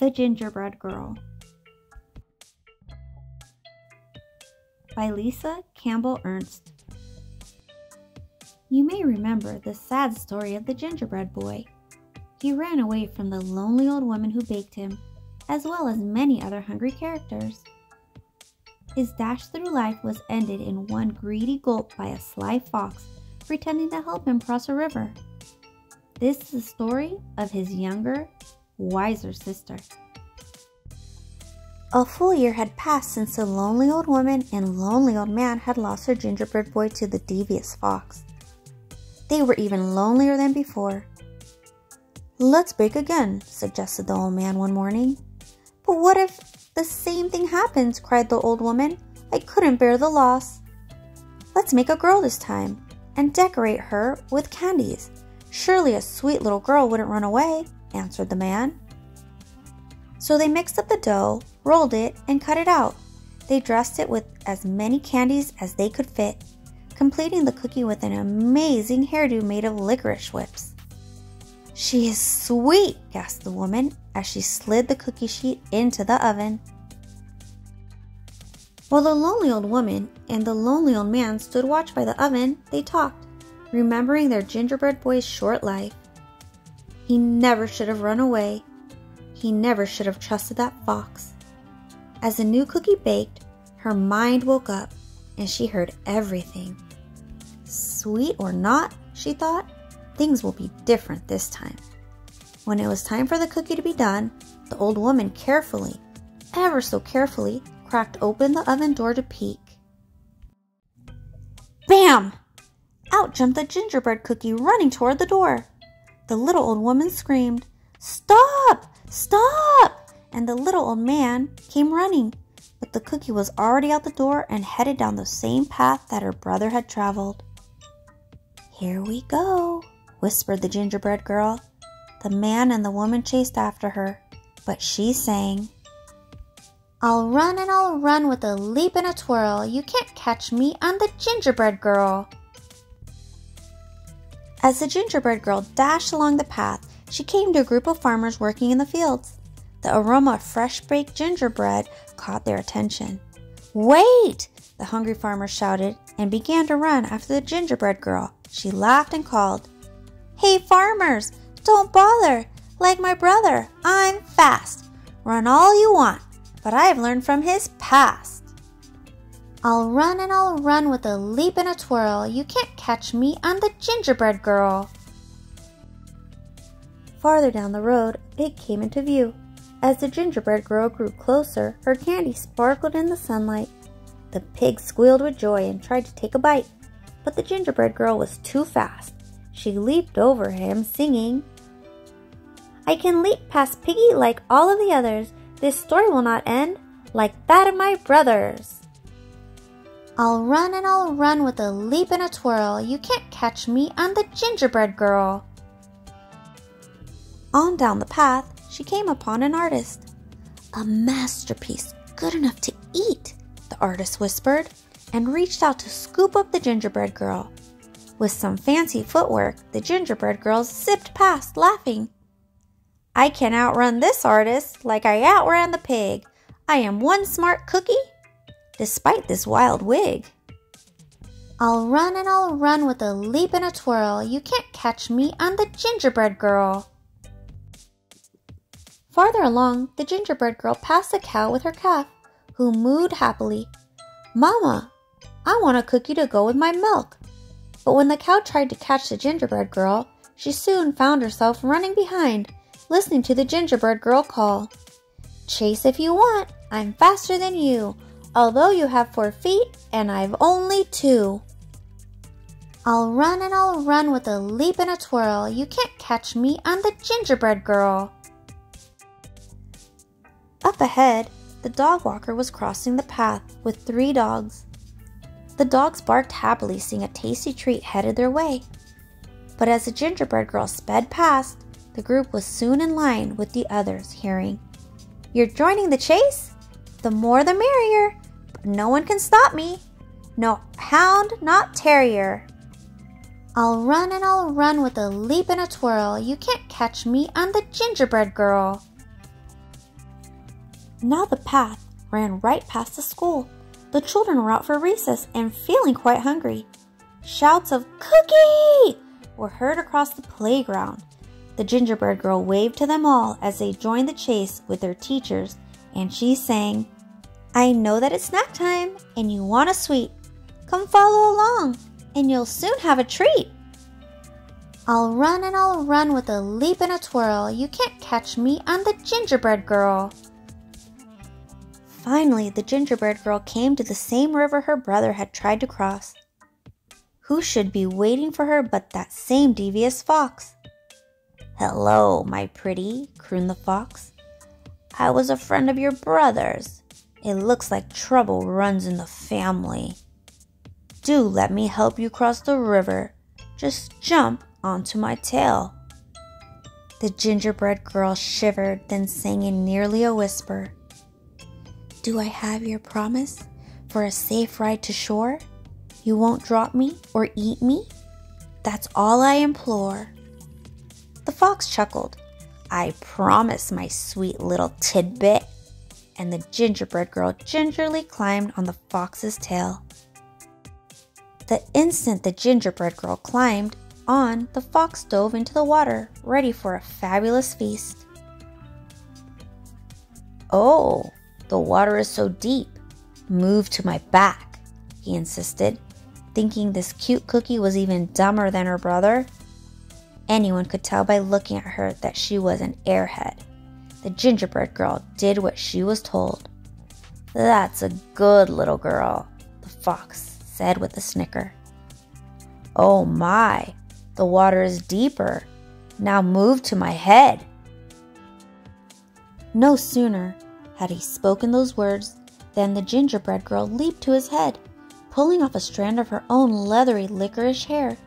The Gingerbread Girl by Lisa Campbell Ernst. You may remember the sad story of the gingerbread boy. He ran away from the lonely old woman who baked him, as well as many other hungry characters. His dash through life was ended in one greedy gulp by a sly fox pretending to help him cross a river. This is the story of his younger, wiser sister. A full year had passed since the lonely old woman and lonely old man had lost their gingerbread boy to the devious fox. They were even lonelier than before. "Let's bake again," suggested the old man one morning. "But what if the same thing happens?" cried the old woman. "I couldn't bear the loss." "Let's make a girl this time and decorate her with candies. Surely a sweet little girl wouldn't run away," answered the man. So they mixed up the dough, rolled it, and cut it out. They dressed it with as many candies as they could fit, completing the cookie with an amazing hairdo made of licorice whips. "She is sweet," gasped the woman as she slid the cookie sheet into the oven. While the lonely old woman and the lonely old man stood watch by the oven, they talked, remembering their gingerbread boy's short life. He never should have run away. He never should have trusted that fox. As the new cookie baked, her mind woke up and she heard everything. Sweet or not, she thought, things will be different this time. When it was time for the cookie to be done, the old woman carefully, ever so carefully, cracked open the oven door to peek. Bam! Out jumped the gingerbread cookie, running toward the door. The little old woman screamed, "Stop! Stop!" And the little old man came running, but the cookie was already out the door and headed down the same path that her brother had traveled. "Here we go," whispered the gingerbread girl. The man and the woman chased after her, but she sang, "I'll run and I'll run with a leap and a twirl. You can't catch me, I'm the gingerbread girl." As the gingerbread girl dashed along the path, she came to a group of farmers working in the fields. The aroma of fresh baked gingerbread caught their attention. "Wait!" the hungry farmers shouted and began to run after the gingerbread girl. She laughed and called, "Hey farmers, don't bother. Like my brother, I'm fast. Run all you want, but I've learned from his past. I'll run and I'll run with a leap and a twirl. You can't catch me, I'm the gingerbread girl." Farther down the road, a pig came into view. As the gingerbread girl grew closer, her candy sparkled in the sunlight. The pig squealed with joy and tried to take a bite, but the gingerbread girl was too fast. She leaped over him, singing, "I can leap past Piggy like all of the others. This story will not end like that of my brothers. I'll run and I'll run with a leap and a twirl. You can't catch me, I'm the gingerbread girl." On down the path, she came upon an artist. "A masterpiece good enough to eat," the artist whispered, and reached out to scoop up the gingerbread girl. With some fancy footwork, the gingerbread girl zipped past, laughing. "I can outrun this artist like I outran the pig. I am one smart cookie, despite this wild wig. I'll run and I'll run with a leap and a twirl. You can't catch me, I'm the gingerbread girl." Farther along, the gingerbread girl passed a cow with her calf, who mooed happily, "Mama, I want a cookie to go with my milk." But when the cow tried to catch the gingerbread girl, she soon found herself running behind, listening to the gingerbread girl call, "Chase if you want, I'm faster than you, although you have 4 feet and I've only 2. I'll run and I'll run with a leap and a twirl. You can't catch me, I'm the gingerbread girl." Up ahead, the dog walker was crossing the path with 3 dogs. The dogs barked happily, seeing a tasty treat headed their way. But as the gingerbread girl sped past, the group was soon in line with the others, hearing, "You're joining the chase? The more the merrier, but no one can stop me. No hound, not terrier. I'll run and I'll run with a leap and a twirl. You can't catch me, I'm the gingerbread girl." Now the path ran right past the school. The children were out for recess and feeling quite hungry. Shouts of "Cookie!" were heard across the playground. The gingerbread girl waved to them all as they joined the chase with their teachers, and she sang, "I know that it's snack time and you want a sweet. Come follow along and you'll soon have a treat. I'll run and I'll run with a leap and a twirl. You can't catch me, I'm the gingerbread girl." Finally, the gingerbread girl came to the same river her brother had tried to cross. Who should be waiting for her but that same devious fox? "Hello, my pretty," crooned the fox. "I was a friend of your brother's. It looks like trouble runs in the family. Do let me help you cross the river. Just jump onto my tail." The gingerbread girl shivered, then sang in nearly a whisper, "Do I have your promise for a safe ride to shore? You won't drop me or eat me? That's all I implore." The fox chuckled. "I promise, my sweet little tidbit." And the gingerbread girl gingerly climbed on the fox's tail. The instant the gingerbread girl climbed on, the fox dove into the water, ready for a fabulous feast. "Oh, the water is so deep. Move to my back," he insisted, thinking this cute cookie was even dumber than her brother. Anyone could tell by looking at her that she was an airhead. The gingerbread girl did what she was told. "That's a good little girl," the fox said with a snicker. "Oh my, the water is deeper. Now move to my head." No sooner had he spoken those words than the gingerbread girl leaped to his head, pulling off a strand of her own leathery licorice hair.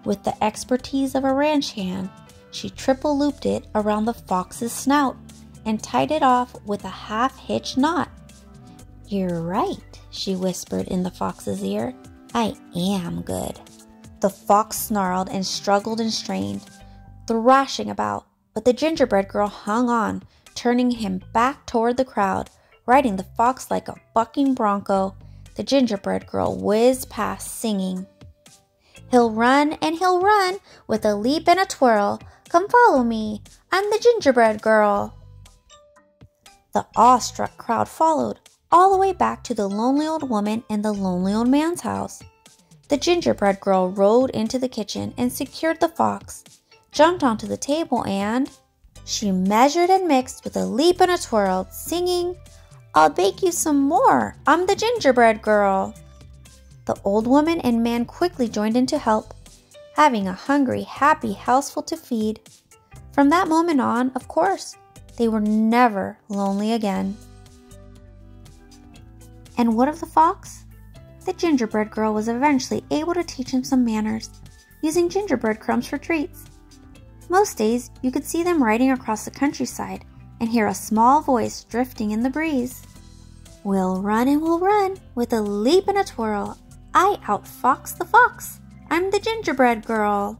With the expertise of a ranch hand, she triple-looped it around the fox's snout and tied it off with a half-hitch knot. "You're right," she whispered in the fox's ear. "I am good." The fox snarled and struggled and strained, thrashing about, but the gingerbread girl hung on, turning him back toward the crowd, riding the fox like a bucking bronco. The gingerbread girl whizzed past, singing, "He'll run and he'll run with a leap and a twirl. Come follow me, I'm the gingerbread girl." The awestruck crowd followed, all the way back to the lonely old woman and the lonely old man's house. The gingerbread girl rode into the kitchen and secured the fox, jumped onto the table, and she measured and mixed with a leap and a twirl, singing, "I'll bake you some more, I'm the gingerbread girl." The old woman and man quickly joined in to help, having a hungry, happy houseful to feed. From that moment on, of course, they were never lonely again. And what of the fox? The gingerbread girl was eventually able to teach him some manners, using gingerbread crumbs for treats. Most days, you could see them riding across the countryside and hear a small voice drifting in the breeze. "We'll run and we'll run with a leap and a twirl. I outfox the fox. I'm the gingerbread girl."